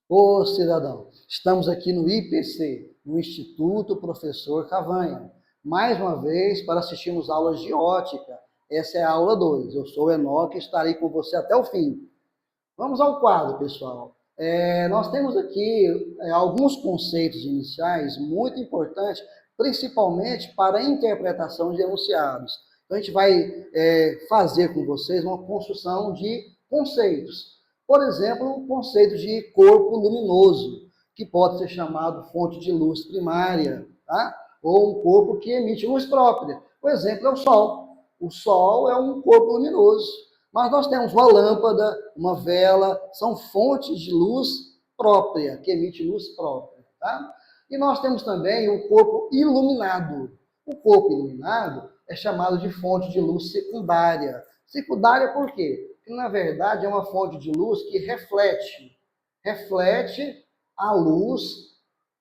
Ô cidadão, estamos aqui no IPC, no Instituto Professor Cavanha, mais uma vez para assistirmos aulas de ótica. Essa é a aula 2. Eu sou o Enoque e estarei com você até o fim. Vamos ao quadro, pessoal. Nós temos aqui alguns conceitos iniciais muito importantes, principalmente para a interpretação de enunciados. Então, a gente vai fazer com vocês uma construção de conceitos. Por exemplo, o conceito de corpo luminoso, que pode ser chamado fonte de luz primária, tá? Ou um corpo que emite luz própria. O exemplo é o Sol. O Sol é um corpo luminoso. Mas nós temos uma lâmpada, uma vela, são fontes de luz própria, que emite luz própria. Tá? E nós temos também o corpo iluminado. O corpo iluminado é chamado de fonte de luz secundária. Secundária por quê? Porque, na verdade, é uma fonte de luz que reflete a luz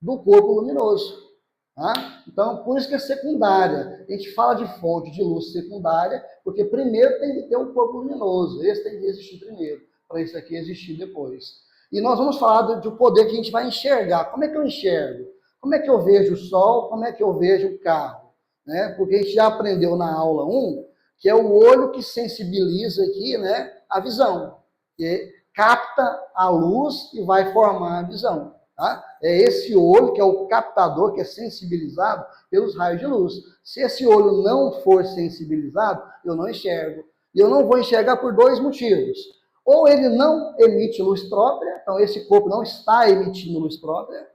do corpo luminoso. Tá? Então, por isso que é secundária. A gente fala de fonte de luz secundária, porque primeiro tem que ter o corpo luminoso. Esse tem que existir primeiro, para isso aqui existir depois. E nós vamos falar do poder que a gente vai enxergar. Como é que eu enxergo? Como é que eu vejo o sol? Como é que eu vejo o carro? Né? Porque a gente já aprendeu na aula 1 que é o olho que sensibiliza aqui, né, a visão. Que capta a luz e vai formar a visão. Tá? É esse olho que é o captador, que é sensibilizado pelos raios de luz. Se esse olho não for sensibilizado, eu não enxergo. E eu não vou enxergar por dois motivos. Ou ele não emite luz própria, então esse corpo não está emitindo luz própria,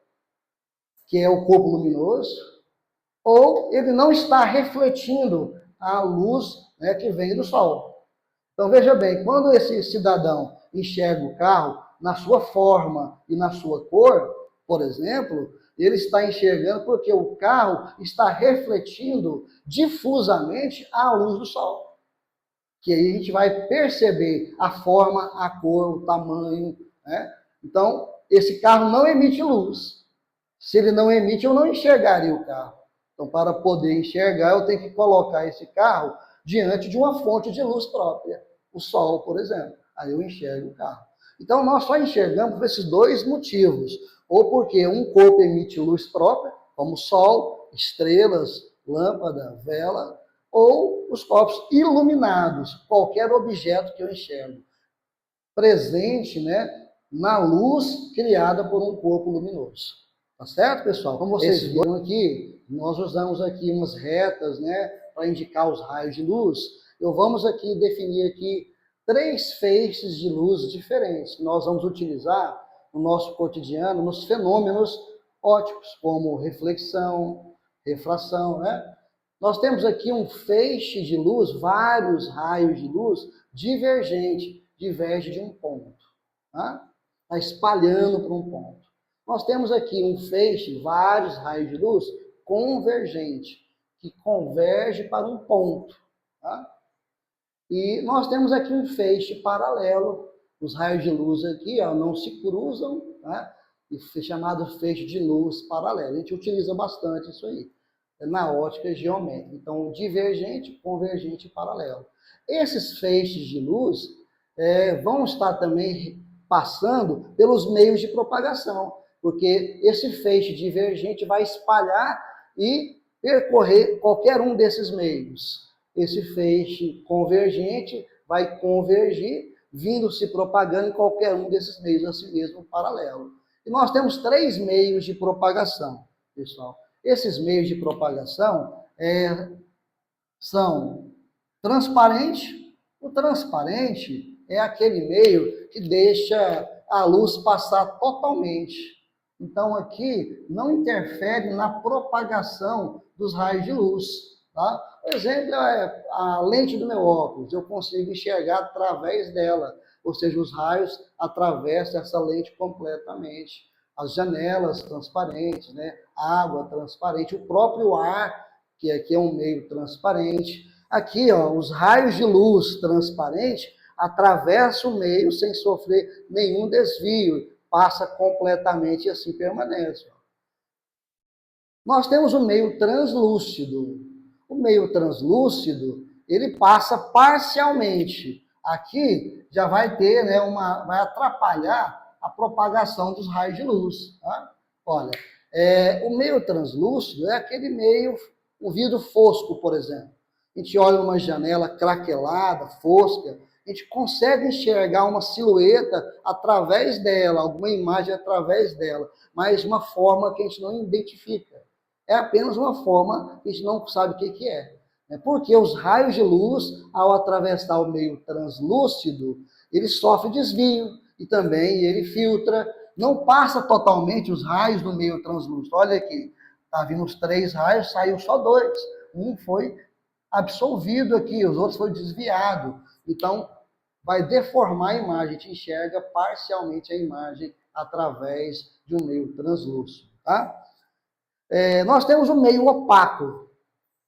que é o corpo luminoso, ou ele não está refletindo a luz, né, que vem do sol. Então veja bem, quando esse cidadão enxerga o carro na sua forma e na sua cor, por exemplo, ele está enxergando porque o carro está refletindo difusamente a luz do sol. Que aí a gente vai perceber a forma, a cor, o tamanho, né? Então, esse carro não emite luz. Se ele não emite, eu não enxergaria o carro. Então, para poder enxergar, eu tenho que colocar esse carro diante de uma fonte de luz própria. O sol, por exemplo. Aí eu enxergo o carro. Então, nós só enxergamos por esses dois motivos. Ou porque um corpo emite luz própria, como sol, estrelas, lâmpada, vela, ou os corpos iluminados, qualquer objeto que eu enxergo, presente, né, na luz criada por um corpo luminoso. Tá certo, pessoal? Como vocês viram aqui, nós usamos aqui umas retas, né, para indicar os raios de luz. Vamos aqui definir aqui 3 feixes de luz diferentes que nós vamos utilizar no nosso cotidiano, nos fenômenos ópticos, como reflexão, refração, né? Nós temos aqui um feixe de luz, vários raios de luz divergente, diverge de um ponto. Tá? Está espalhando para um ponto. Nós temos aqui um feixe, vários raios de luz, convergente, que converge para um ponto. Tá? E nós temos aqui um feixe paralelo. Os raios de luz aqui não se cruzam, tá? E é chamado feixe de luz paralelo. A gente utiliza bastante isso aí na ótica geométrica. Então, divergente, convergente e paralelo. Esses feixes de luz vão estar também passando pelos meios de propagação, porque esse feixe divergente vai espalhar e percorrer qualquer um desses meios. Esse feixe convergente vai convergir, vindo se propagando em qualquer um desses meios, assim mesmo, paralelo. E nós temos 3 meios de propagação, pessoal. Esses meios de propagação são transparente. O transparente é aquele meio que deixa a luz passar totalmente. Então, aqui não interfere na propagação dos raios de luz. Tá? O exemplo é a lente do meu óculos. Eu consigo enxergar através dela, ou seja, os raios atravessam essa lente completamente. As janelas transparentes, né? Água transparente, o próprio ar, que aqui é um meio transparente. Aqui, ó, os raios de luz transparente atravessam o meio sem sofrer nenhum desvio, passa completamente e assim permanece. Nós temos o meio translúcido. O meio translúcido, ele passa parcialmente. Aqui já vai ter, né, vai atrapalhar a propagação dos raios de luz. Tá? Olha, o meio translúcido é aquele meio, o vidro fosco, por exemplo. A gente olha numa janela craquelada, fosca, a gente consegue enxergar uma silhueta através dela, alguma imagem através dela, mas uma forma que a gente não identifica. É apenas uma forma que a gente não sabe o que é. Porque os raios de luz, ao atravessar o meio translúcido, ele sofre desvio e também ele filtra, não passa totalmente os raios do meio translúcido. Olha aqui, tá vindo os 3 raios, saiu só 2. Um foi absorvido aqui, os outros foram desviados. Então, vai deformar a imagem, a gente enxerga parcialmente a imagem através de um meio translúcido. Tá? Nós temos um meio opaco.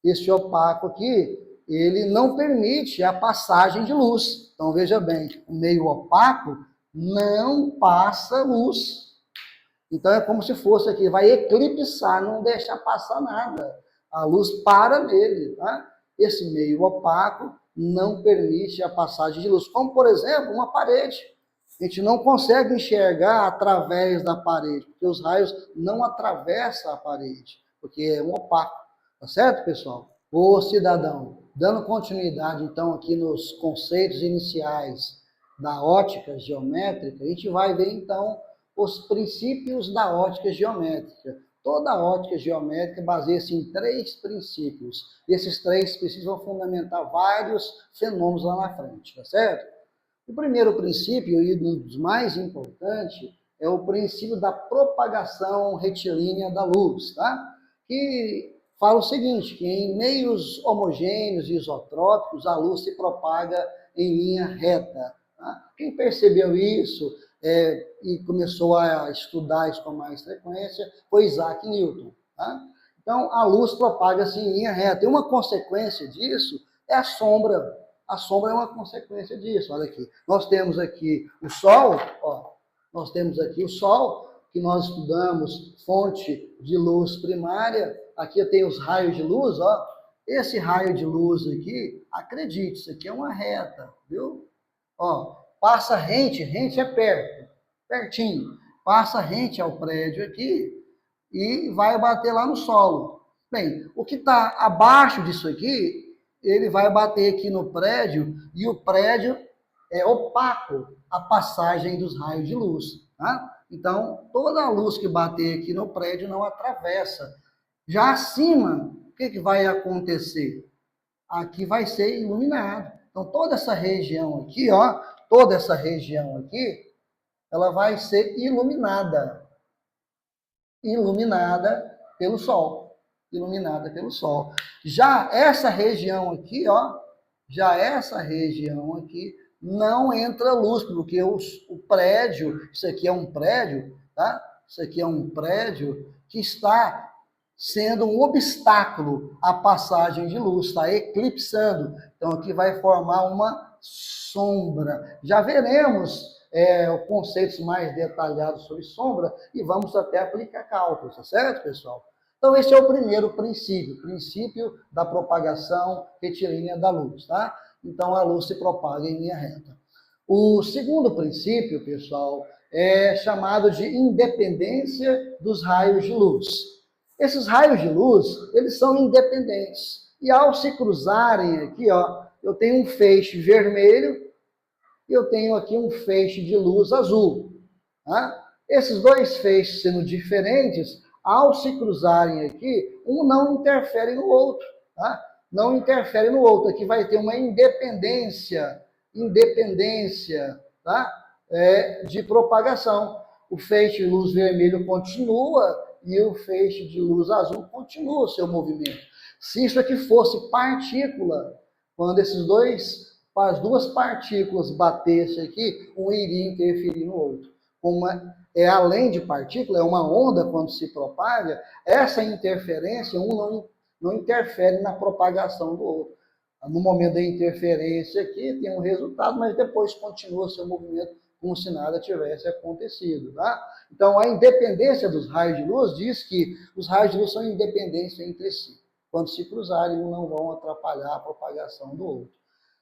Esse opaco aqui, ele não permite a passagem de luz. Então, veja bem, o meio opaco não passa luz. Então, é como se fosse aqui, vai eclipsar, não deixa passar nada. A luz para nele. Tá? Esse meio opaco não permite a passagem de luz. Como, por exemplo, uma parede. A gente não consegue enxergar através da parede, porque os raios não atravessam a parede, porque é um opaco. Tá certo, pessoal? Ô, cidadão, dando continuidade, então, aqui nos conceitos iniciais da ótica geométrica, a gente vai ver, então, os princípios da ótica geométrica. Toda ótica geométrica baseia-se em 3 princípios. Esses 3 princípios vão fundamentar vários fenômenos lá na frente, tá certo? O primeiro princípio, e um dos mais importantes, é o princípio da propagação retilínea da luz, tá? Que fala o seguinte, que em meios homogêneos e isotrópicos, a luz se propaga em linha reta. Tá? Quem percebeu isso e começou a estudar isso com mais frequência foi Isaac Newton. Tá? Então, a luz propaga-se em linha reta. E uma consequência disso é a sombra. A sombra é uma consequência disso. Olha aqui. Nós temos aqui o Sol, ó. Nós temos aqui o Sol, que nós estudamos fonte de luz primária. Aqui eu tenho os raios de luz, ó. Esse raio de luz aqui, acredite, isso aqui é uma reta, viu? Ó, passa rente é perto, pertinho. Passa rente ao prédio aqui e vai bater lá no solo. Bem, o que está abaixo disso aqui, ele vai bater aqui no prédio e o prédio é opaco a passagem dos raios de luz. Tá? Então, toda a luz que bater aqui no prédio não atravessa. Já acima, o que vai acontecer? Aqui vai ser iluminado. Então, toda essa região aqui, ó, toda essa região aqui, ela vai ser iluminada. Iluminada pelo Sol. Iluminada pelo Sol. Já essa região aqui, ó, já essa região aqui, não entra luz, porque o prédio, isso aqui é um prédio, tá? Isso aqui é um prédio que está sendo um obstáculo à passagem de luz, está eclipsando. Então, aqui vai formar uma sombra. Já veremos conceitos mais detalhados sobre sombra e vamos até aplicar cálculos, tá certo, pessoal? Então, esse é o primeiro princípio, princípio da propagação retilínea da luz, tá? Então, a luz se propaga em linha reta. O segundo princípio, pessoal, é chamado de independência dos raios de luz. Esses raios de luz, eles são independentes. E ao se cruzarem aqui, ó, eu tenho um feixe vermelho e eu tenho aqui um feixe de luz azul. Tá? Esses 2 feixes sendo diferentes, ao se cruzarem aqui, um não interfere no outro. Tá? Não interfere no outro. Aqui vai ter uma independência tá? De propagação. O feixe de luz vermelho continua e o feixe de luz azul continua o seu movimento. Se isso aqui fosse partícula, quando as 2 partículas batessem aqui, um iria interferir no outro. Como além de partícula, é uma onda quando se propaga, essa interferência, um não interfere na propagação do outro. No momento da interferência aqui, tem um resultado, mas depois continua seu movimento como se nada tivesse acontecido. Tá? Então, a independência dos raios de luz diz que os raios de luz são independentes entre si. Quando se cruzarem, um não vão atrapalhar a propagação do outro.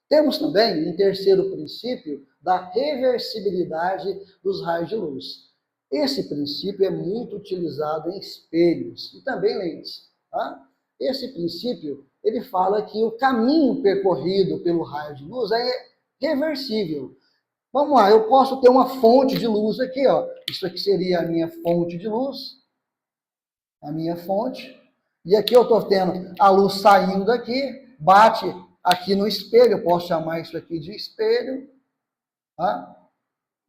Temos também, um terceiro princípio, da reversibilidade dos raios de luz. Esse princípio é muito utilizado em espelhos e também lentes. Tá? Esse princípio, ele fala que o caminho percorrido pelo raio de luz é reversível. Vamos lá, eu posso ter uma fonte de luz aqui, ó. Isso aqui seria a minha fonte de luz, a minha fonte. E aqui eu estou tendo a luz saindo daqui, bate aqui no espelho, eu posso chamar isso aqui de espelho. Tá?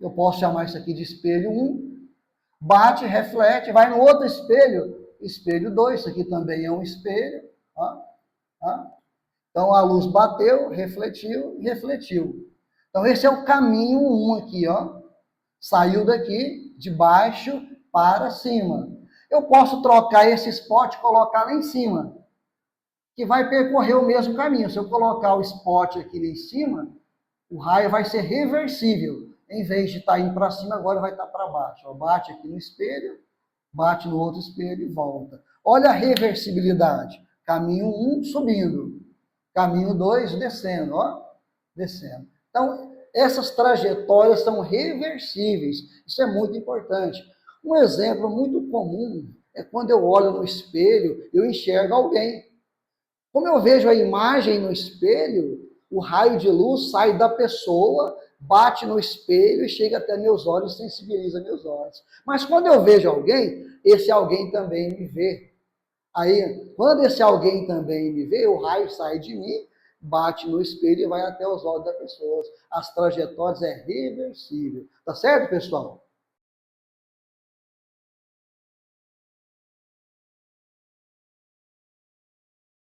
Eu posso chamar isso aqui de espelho 1. Bate, reflete, vai no outro espelho, espelho 2, isso aqui também é um espelho. Tá? Então a luz bateu, refletiu e refletiu. Então esse é o caminho 1 aqui, ó. Saiu daqui, de baixo para cima. Eu posso trocar esse spot e colocar lá em cima, que vai percorrer o mesmo caminho. Se eu colocar o spot aqui lá em cima, o raio vai ser reversível. Em vez de estar indo para cima, agora vai estar para baixo. Ó, bate aqui no espelho, bate no outro espelho e volta. Olha a reversibilidade. Caminho 1 subindo. Caminho 2 descendo, ó. Descendo. Então, essas trajetórias são reversíveis. Isso é muito importante. Um exemplo muito comum é quando eu olho no espelho, eu enxergo alguém. Como eu vejo a imagem no espelho, o raio de luz sai da pessoa, bate no espelho e chega até meus olhos, sensibiliza meus olhos. Mas quando eu vejo alguém, esse alguém também me vê. Aí, quando esse alguém também me vê, o raio sai de mim, bate no espelho e vai até os olhos da pessoa. As trajetórias é reversível. Tá certo, pessoal?